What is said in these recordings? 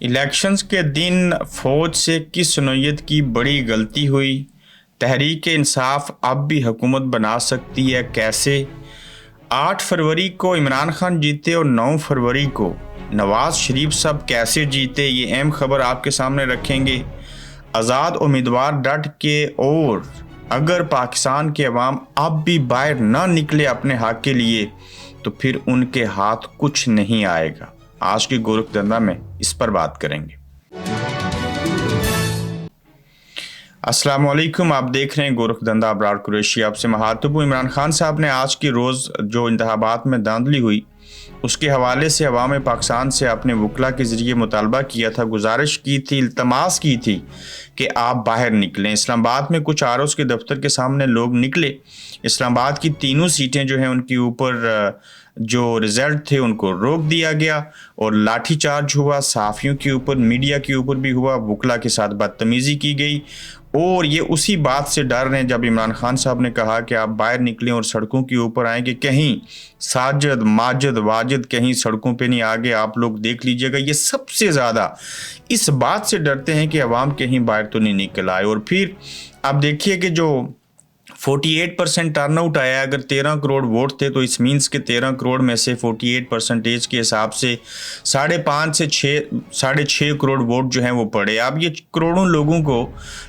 Elections کے دن فوج سے کس نوعیت کی بڑی غلطی ہوئی؟ تحریک انصاف اب بھی حکومت بنا سکتی ہے، کیسے؟ 8 فروری کو عمران خان جیتے اور 9 فروری کو نواز شریف صاحب کیسے جیتے، یہ اہم خبر آپ کے سامنے رکھیں گے۔ آزاد امیدوار ڈٹ کے، اور اگر پاکستان کے عوام اب بھی باہر نہ نکلے اپنے حق کے لیے تو پھر ان کے ہاتھ کچھ نہیں آئے گا۔ آج کے گورکھ دھندا میں اس پر بات کریں گے۔ السلام علیکم، آپ دیکھ رہے ہیں گورکھ دھندا ابرار قریشی، آپ سے مخاطب ہوں۔ عمران خان صاحب نے آج کے روز جو انتخابات میں دھاندلی ہوئی اس کے حوالے سے عوام پاکستان سے اپنے وکلا کے ذریعے مطالبہ کیا تھا، گزارش کی تھی، التماس کی تھی کہ آپ باہر نکلیں۔ اسلام آباد میں کچھ آر اوز کے دفتر کے سامنے لوگ نکلے۔ اسلام آباد کی تینوں سیٹیں جو ہیں ان کے اوپر جو رزلٹ تھے ان کو روک دیا گیا اور لاٹھی چارج ہوا، صحافیوں کے اوپر، میڈیا کے اوپر بھی ہوا، وکلا کے ساتھ بدتمیزی کی گئی۔ اور یہ اسی بات سے ڈر رہے ہیں جب عمران خان صاحب نے کہا کہ آپ باہر نکلیں اور سڑکوں کے اوپر آئیں کہ کہیں ساجد ماجد واجد کہیں سڑکوں پہ نہیں آگے، آپ لوگ دیکھ لیجئے گا۔ یہ سب سے زیادہ اس بات سے ڈرتے ہیں کہ عوام کہیں باہر تو نہیں نکل آئے۔ اور پھر آپ دیکھیے کہ جو 48% ٹرن آؤٹ آیا، اگر 13 کروڑ ووٹ تھے تو اس مینس کے 13 کروڑ میں سے 48% کے حساب سے 5.5 سے 6.5 کروڑ ووٹ جو ہیں وہ پڑے۔ اب یہ کروڑوں لوگوں کو،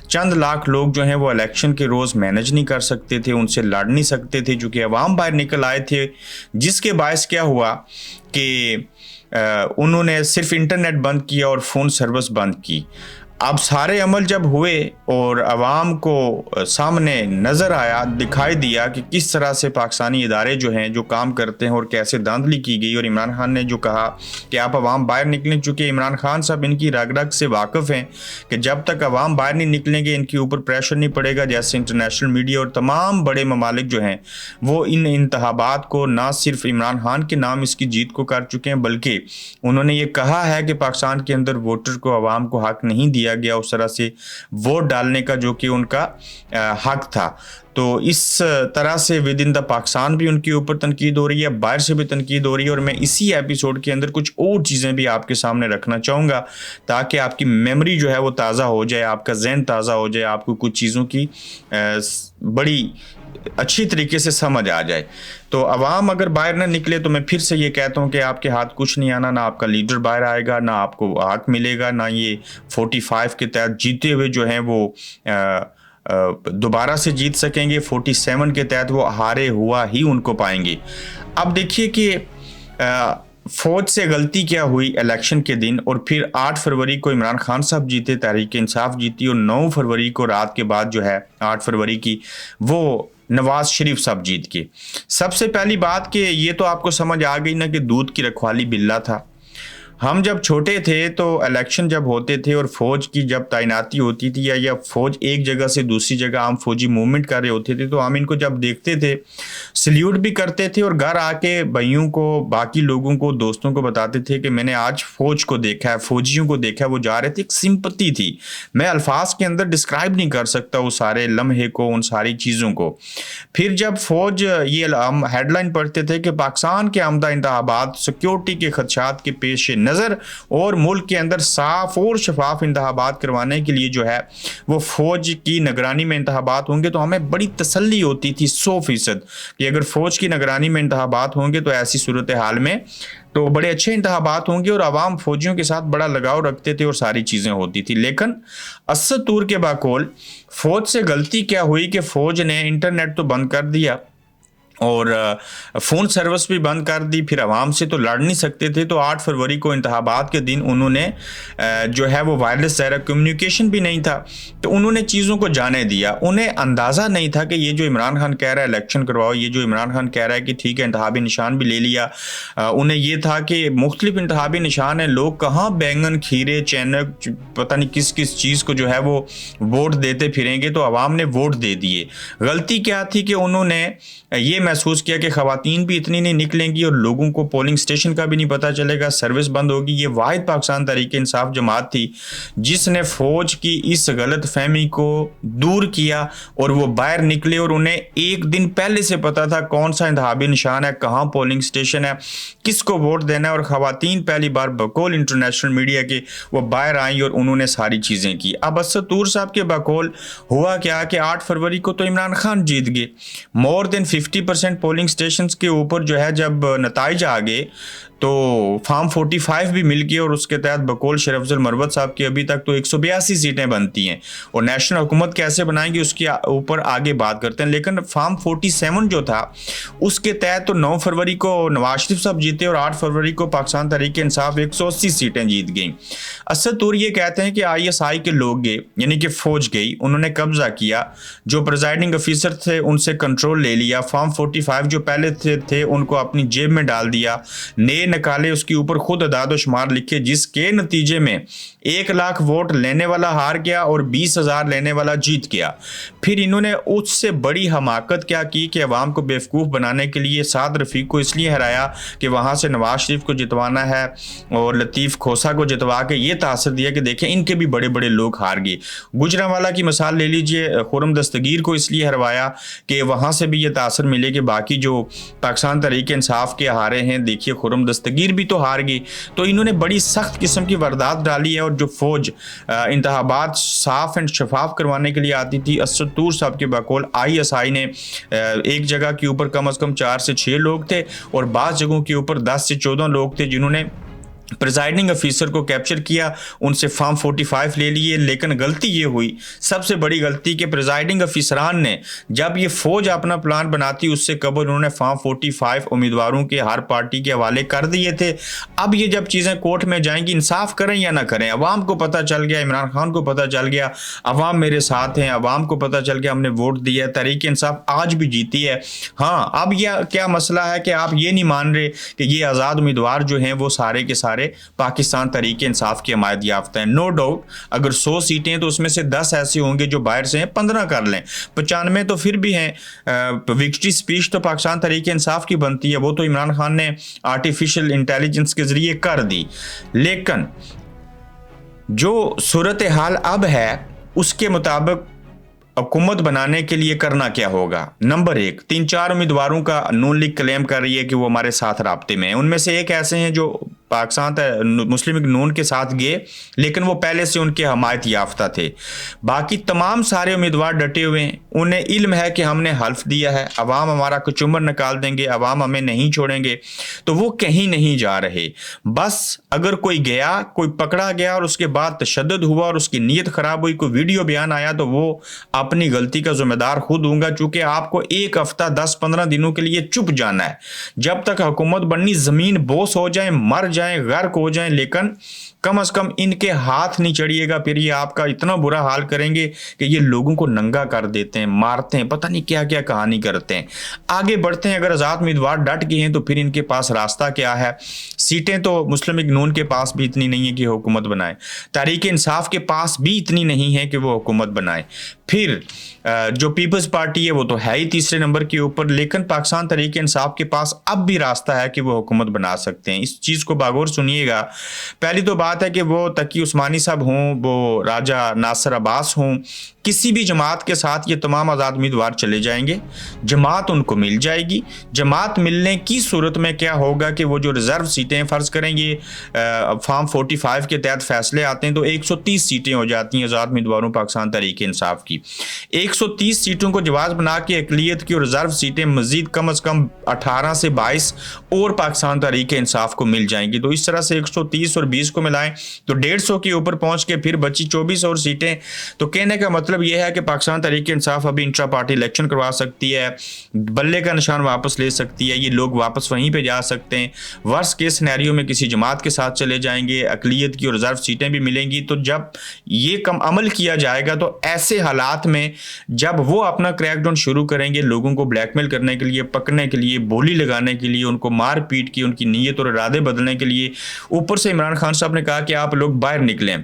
چند لاکھ لوگ جو ہیں وہ الیکشن کے روز مینج نہیں کر سکتے تھے، ان سے لڑ نہیں سکتے تھے، چونکہ عوام باہر نکل آئے تھے، جس کے باعث کیا ہوا کہ انہوں نے صرف انٹرنیٹ بند کیا اور فون سروس بند کی۔ اب سارے عمل جب ہوئے اور عوام کو سامنے نظر آیا، دکھائی دیا کہ کس طرح سے پاکستانی ادارے جو ہیں جو کام کرتے ہیں اور کیسے دھاندلی کی گئی، اور عمران خان نے جو کہا کہ آپ عوام باہر نکلیں، چونکہ عمران خان صاحب ان کی رگ رگ سے واقف ہیں کہ جب تک عوام باہر نہیں نکلیں گے ان کے اوپر پریشر نہیں پڑے گا۔ جیسے انٹرنیشنل میڈیا اور تمام بڑے ممالک جو ہیں وہ ان انتخابات کو نہ صرف عمران خان کے نام اس کی جیت کو کر چکے ہیں، بلکہ انہوں نے یہ کہا ہے کہ پاکستان کے اندر ووٹر کو، عوام کو حق نہیں دیا گیا اس طرح سے ووٹ ڈالنے کا جو کہ ان کا حق تھا۔ تو اس طرح سے ود ان دا پاکستان بھی ان کے اوپر تنقید ہو رہی ہے، باہر سے بھی تنقید ہو رہی ہے، اور میں اسی ایپیسوڈ کے اندر کچھ اور چیزیں بھی آپ کے سامنے رکھنا چاہوں گا تاکہ آپ کی میموری جو ہے وہ تازہ ہو جائے، آپ کا ذہن تازہ ہو جائے، آپ کو کچھ چیزوں کی بڑی اچھی طریقے سے سمجھ آ جائے۔ تو عوام اگر باہر نہ نکلے تو میں پھر سے یہ کہتا ہوں کہ آپ کے ہاتھ کچھ نہیں آنا، نہ آپ کا لیڈر باہر آئے گا، نہ آپ کو حق ملے گا، نہ یہ 45 کے تحت جیتے ہوئے جو ہیں وہ دوبارہ سے جیت سکیں گے، 47 کے تحت وہ ہارے ہوا ہی ان کو پائیں گے۔ اب دیکھیے کہ فوج سے غلطی کیا ہوئی الیکشن کے دن، اور پھر 8 فروری کو عمران خان صاحب جیتے، تحریک انصاف جیتی، اور 9 فروری کو رات کے بعد جو ہے 8 فروری کی وہ نواز شریف صاحب جیت کے۔ سب سے پہلی بات کہ یہ تو آپ کو سمجھ آ گئی نا کہ دودھ کی رکھوالی بلّا تھا۔ ہم جب چھوٹے تھے تو الیکشن جب ہوتے تھے اور فوج کی جب تعیناتی ہوتی تھی یا فوج ایک جگہ سے دوسری جگہ عام فوجی موومنٹ کر رہے ہوتے تھے تو ہم ان کو جب دیکھتے تھے سلیوٹ بھی کرتے تھے، اور گھر آ کے بھائیوں کو، باقی لوگوں کو، دوستوں کو بتاتے تھے کہ میں نے آج فوج کو دیکھا ہے، فوجیوں کو دیکھا ہے، وہ جا رہے تھے۔ ایک سمپتی تھی، میں الفاظ کے اندر ڈسکرائب نہیں کر سکتا وہ سارے لمحے کو، ان ساری چیزوں کو۔ پھر جب فوج یہ ہیڈ لائن پڑھتے تھے کہ پاکستان کے آمدہ انتخابات سیکیورٹی کے خدشات کے پیش نظر اور ملک کے اندر صاف اور شفاف انتخابات کروانے کے لیے جو ہے وہ فوج کی نگرانی میں انتخابات ہوں گے، تو ہمیں بڑی تسلی ہوتی تھی 100% کہ اگر فوج کی نگرانی میں انتخابات ہوں گے تو ایسی صورتحال میں تو بڑے اچھے انتخابات ہوں گے، اور عوام فوجیوں کے ساتھ بڑا لگاؤ رکھتے تھے اور ساری چیزیں ہوتی تھی۔ لیکن اسد طور کے باقول فوج سے غلطی کیا ہوئی کہ فوج نے انٹرنیٹ تو بند کر دیا اور فون سروس بھی بند کر دی، پھر عوام سے تو لڑ نہیں سکتے تھے، تو 8 فروری کو انتخابات کے دن انہوں نے جو ہے وہ وائرلیس ظاہرہ کمیونیکیشن بھی نہیں تھا، تو انہوں نے چیزوں کو جانے دیا۔ انہیں اندازہ نہیں تھا کہ یہ جو عمران خان کہہ رہا ہے الیکشن کرواؤ، یہ جو عمران خان کہہ رہا ہے کہ ٹھیک ہے انتخابی نشان بھی لے لیا، انہیں یہ تھا کہ مختلف انتخابی نشان ہیں، لوگ کہاں بینگن، کھیرے، چینک، پتہ نہیں کس کس چیز کو جو ہے وہ ووٹ دیتے پھریں گے، تو عوام نے ووٹ دے دیے۔ غلطی کیا تھی کہ انہوں نے یہ महसूस किया कि ख़वातीन भी इतनी नहीं निकलेंगी और लोगों को पोलिंग स्टेशन का भी नहीं पता चलेगा, सर्विस बंद होगी। ये वाहिद पाकिस्तान तहरीक इंसाफ जमात थी जिसने फ़ौज की इस गलत फहमी को दूर किया और वो बाहर निकले और उन्हें एक दिन पहले से पता था कौन सा इंतखाबी निशान है, कहाँ पोलिंग स्टेशन है, किसको वोट देना है। और ख़वातीन पहली बार बकौल इंटरनेशनल मीडिया के वो बाहर आई और उन्होंने सारी चीज़ें की। अब असद तूर साहब के बकौल हुआ क्या कि 8 फरवरी को तो इमरान खान जीत गए। मोर देन 50% पोलिंग स्टेशन के ऊपर जो है जब नताइज आ गए तो फार्म 45 भी मिल गई और उसके तहत बकौल शेर अफजल मरवत साहब की अभी तक तो 182 सीटें बनती हैं और नेशनल हुकूमत कैसे बनाएंगे उसके ऊपर आगे बात करते हैं। लेकिन फार्म 47 जो था उसके तहत तो 9 फरवरी को नवाज शरीफ साहब जीते और 8 फरवरी को पाकिस्तान तहरीक इंसाफ 180 सीटें जीत गई। असद तूर ये कहते हैं कि ISI के लोग गए, यानी कि फौज गई, उन्होंने कब्जा किया, जो प्रिजाइडिंग अफीसर थे उनसे कंट्रोल ले लिया, फार्म 45 जो पहले थे उनको अपनी जेब में डाल दिया, नए निकाले, उसके ऊपर खुद अदाद शुमार लिखे, जिसके नतीजे में 1 लाख वोट लेने वाला हार गया और 20,000 लेने वाला जीत गया। फिर इन्होंने उससे बड़ी हमाकत क्या की कि अवाम को बेवकूफ़ बनाने के लिए साद रफ़ीक को इसलिए हराया कि वहाँ से नवाज शरीफ को जितवाना है और लतीफ़ खोसा को जितवा के ये तासर दिया कि देखें इनके भी बड़े बड़े लोग हार गए। गुजरांवाला की मिसाल ले लीजिए, खुर्रम दस्तगीर को इसलिए हरवाया कि वहाँ से भी ये तासर मिले कि बाकी जो पाकिस्तान तहरीक इंसाफ के हारे हैं, देखिए खुर्रम दस्तगीर भी तो हार गई। तो इन्होंने बड़ी सख्त किस्म की वारदात डाली है और जो फौज इंतखाबात साफ एंड शफाफ करवाने के लिए आती थी, असद तूर साहब के बकौल ISI ने एक जगह के ऊपर कम से कम 4 से 6 लोग थे और बाज़ जगहों के ऊपर 10 से 14 लोग थे जिन्होंने प्रिजाइडिंग अफीसर को कैप्चर किया, उनसे फार्म 45 ले लिए। लेकिन गलती ये हुई, सबसे बड़ी गलती, कि प्रिजाइडिंग अफीसरान ने जब ये फौज अपना प्लान बनाती उससे कबल उन्होंने फार्म 45 उम्मीदवारों के हर पार्टी के हवाले कर दिए थे। अब ये जब चीज़ें कोर्ट में जाएंगी, इंसाफ करें या ना करें, अवाम को पता चल गया, इमरान खान को पता चल गया, अवाम मेरे साथ हैं, अवाम को पता चल गया हमने वोट दिया है, तहरीक इंसाफ आज भी जीती है। हाँ, अब यह क्या मसला है कि आप ये नहीं मान रहे कि ये आज़ाद उम्मीदवार जो हैं वो सारे के सारे पाकिस्तान तहरीक इंसाफ की हमायत याफ्ता है। नो डाउट अगर 100 सीटें तो उसमें से 10 ऐसे होंगे जो बाहर से हैं, 15 कर लें, 95 तो फिर भी हैं। विक्ट्री स्पीच तो पाकिस्तान तहरीक इंसाफ की बनती है, वो तो इमरान खान ने आर्टिफिशियल इंटेलिजेंस के जरिए कर दी। लेकिन जो सूरत हाल अब है उसके मुताबिक हुकूमत बनाने के लिए करना क्या होगा। नंबर 1, 3-4 उम्मीदवारों का नून लीग क्लेम कर रही है कि वो हमारे साथ राब्ते में हैं। उनमें से एक ऐसे हैं जो पाकिस्तान मुस्लिम लीग नून के साथ गए लेकिन वो पहले से उनके हमायत याफ्ता थे। बाकी तमाम सारे उम्मीदवार डटे हुए हैं, उन्हें इल्म है कि हमने हल्फ दिया है, अवाम हमारा कचुम्बर निकाल देंगे, अवाम हमें नहीं छोड़ेंगे, तो वो कहीं नहीं जा रहे। बस अगर कोई गया, कोई पकड़ा गया और उसके बाद तशद्दुद हुआ और उसकी नीयत ख़राब हुई, कोई वीडियो बयान आया, तो वो अपनी गलती का जिम्मेदार खुद होगा। चूँकि आपको 1 हफ्ता 10-15 दिनों के लिए चुप जाना है, जब तक हुकूमत बननी, ज़मीन बोस हो जाए, मर जाए, गर्क हो जाए, लेकिन कम से कम इनके हाथ नहीं चढ़िएगा। फिर ये आपका इतना बुरा हाल करेंगे कि ये लोगों को नंगा कर देते हैं, मारते हैं, पता नहीं क्या क्या कहानी करते हैं। आगे बढ़ते हैं, अगर आज़ाद उम्मीदवार डट गए हैं तो फिर इनके पास रास्ता क्या है। सीटें तो मुस्लिम लीग नून के पास भी इतनी नहीं है कि हुकूमत बनाए, तहरीक इंसाफ के पास भी इतनी नहीं है कि वो हुकूमत बनाए। फिर जो पीपल्स पार्टी है वो तो है ही तीसरे नंबर के ऊपर, लेकिन पाकिस्तान तहरीक इंसाफ के पास अब भी रास्ता है कि वो हुकूमत बना सकते हैं। इस चीज़ को बागौर सुनिएगा। पहली तो बात है कि वो तकी उस्मानी साहब हों, वो राजा नासिर अब्बास हों, किसी भी जमात के साथ ये तमाम आज़ाद उम्मीदवार चले जाएंगे, जमात उनको मिल जाएगी। जमात मिलने की सूरत में क्या होगा कि वो जो रिज़र्व सीटें, फ़र्ज़ करेंगे फार्म 45 के तहत फैसले आते हैं तो 130 सीटें हो जाती हैं आज़ाद उम्मीदवारों पाकिस्तान तहरीक इंसाफ की। 130 सीटों को जवाज़ बना के अक़लियत की और रिज़र्व सीटें मज़ीद कम से कम 18 से 22 और पाकिस्तान तहरीक इंसाफ को मिल जाएंगी। तो इस तरह से 130 और 20 को मिलाएं तो 150 के ऊपर पहुँच के फिर बची 24 और सीटें। तो कहने का मतलब यह है कि पाकिस्तान तहरीक इंसाफ अभी इंट्रा पार्टी इलेक्शन करवा सकती है, बल्ले का निशान वापस ले सकती है, ये लोग वापस वहीं पे जा सकते हैं। वर्स्ट केस सिनेरियो में किसी जमात के साथ चले जाएंगे, अक़लियत की और रिज़र्व सीटें भी मिलेंगी। तो जब ये कम अमल किया जाएगा तो ऐसे हालात में जब वो अपना क्रैकडाउन शुरू करेंगे, लोगों को ब्लैकमेल करने के लिए, पकड़ने के लिए, बोली लगाने के लिए, उनको मार पीट की, उनकी नीयत और इरादे बदलने के लिए, ऊपर से इमरान खान साहब ने कहा कि आप लोग बाहर निकलें,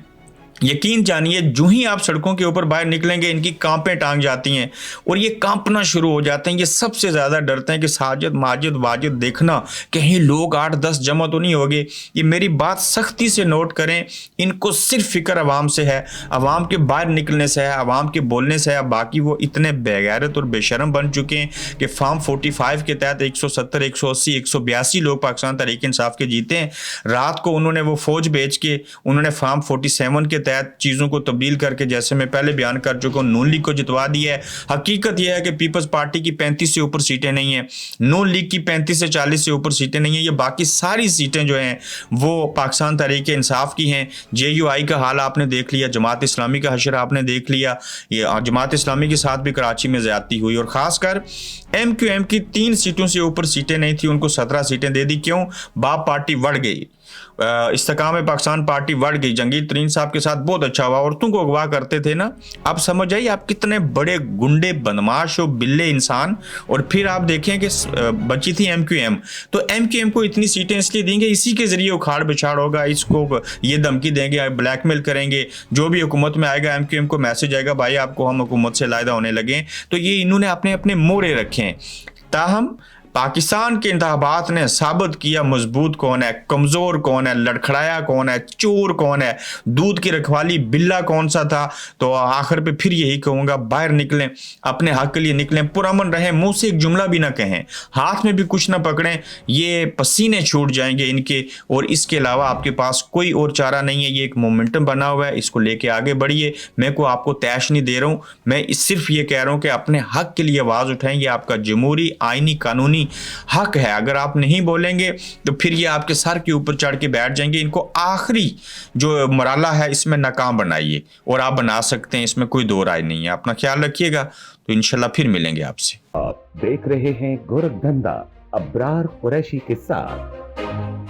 यकीन जानिए, जो ही आप सड़कों के ऊपर बाहर निकलेंगे इनकी कांपें टांग जाती हैं और ये कांपना शुरू हो जाते हैं। ये सबसे ज़्यादा डरते हैं कि साजिद माजिद वाजिद देखना कहीं लोग 8-10 जमा तो नहीं हो गए। ये मेरी बात सख्ती से नोट करें, इनको सिर्फ फिक्र आवाम से है, आवाम के बाहर निकलने से है, आवाम के बोलने से है। बाकी वो इतने बेगैरत और बेशरम बन चुके हैं कि फार्म 45 के तहत 170, 180, 182 लोग पाकिस्तान तहरीक इंसाफ के जीते हैं। रात को उन्होंने वो फौज भेज के उन्होंने फार्म 47 के तहत चीज़ों को तब्दील करके, जैसे मैं पहले बयान कर चुका हूँ, नून लीग को जितवा दिया है। हकीकत यह है कि पीपल्स पार्टी की 35 से ऊपर सीटें नहीं हैं, नून लीग की 35 से 40 से ऊपर सीटें नहीं हैं। ये बाकी सारी सीटें जो हैं वो पाकिस्तान तहरीक इंसाफ की हैं। JUI का हाल आपने देख लिया, जमात इस्लामी का हशर आपने देख लिया। ये जमात इस्लामी के साथ भी कराची में ज़्यादती हुई, और ख़ासकर MQM की 3 सीटों से ऊपर सीटें नहीं थी, उनको 17 सीटें दे दी। क्यों? बाप पार्टी बढ़ गई, इस्तेकाम पाकिस्तान पार्टी बढ़ गई। जंगीर तरीन साहब के साथ बहुत अच्छा हुआ, औरतों को अगवा करते थे ना। अब समझ आइए आप कितने बड़े गुंडे, बदमाश और बिल्ले इंसान। और फिर आप देखें कि बची थी MQM, तो MQM को इतनी सीटें इसलिए देंगे, इसी के जरिए उखाड़ बिछाड़ होगा, इसको ये धमकी देंगे, ब्लैकमेल करेंगे। जो भी हुकूमत में आएगा MQM को मैसेज आएगा, भाई आपको हम हुकूमत से लायदा होने लगे। तो ये इन्होंने अपने अपने मोरे रखे हैं। ताहम पाकिस्तान के इंतखाबात ने साबित किया मजबूत कौन है, कमज़ोर कौन है, लड़खड़ाया कौन है, चोर कौन है, दूध की रखवाली बिल्ला कौन सा था। तो आखिर पे फिर यही कहूँगा, बाहर निकलें, अपने हक के लिए निकलें, पुरअमन रहें, मुंह से एक जुमला भी ना कहें, हाथ में भी कुछ ना पकड़ें, ये पसीने छूट जाएंगे इनके। और इसके अलावा आपके पास कोई और चारा नहीं है। ये एक मोमेंटम बना हुआ है, इसको लेके आगे बढ़िए। मैं को आपको तैश नहीं दे रहा हूँ, मैं सिर्फ ये कह रहा हूँ कि अपने हक के लिए आवाज़ उठाएं। ये आपका जमहूरी, आइनी, कानूनी हक है। अगर आप नहीं बोलेंगे तो फिर ये आपके सर के ऊपर चढ़ के बैठ जाएंगे। इनको आखिरी जो मराला है इसमें नाकाम बनाइए, और आप बना सकते हैं, इसमें कोई दो राय नहीं है। अपना ख्याल रखिएगा, तो इंशाल्लाह फिर मिलेंगे आपसे। आप देख रहे हैं गोरखधंधा अब्रार कुरैशी के साथ।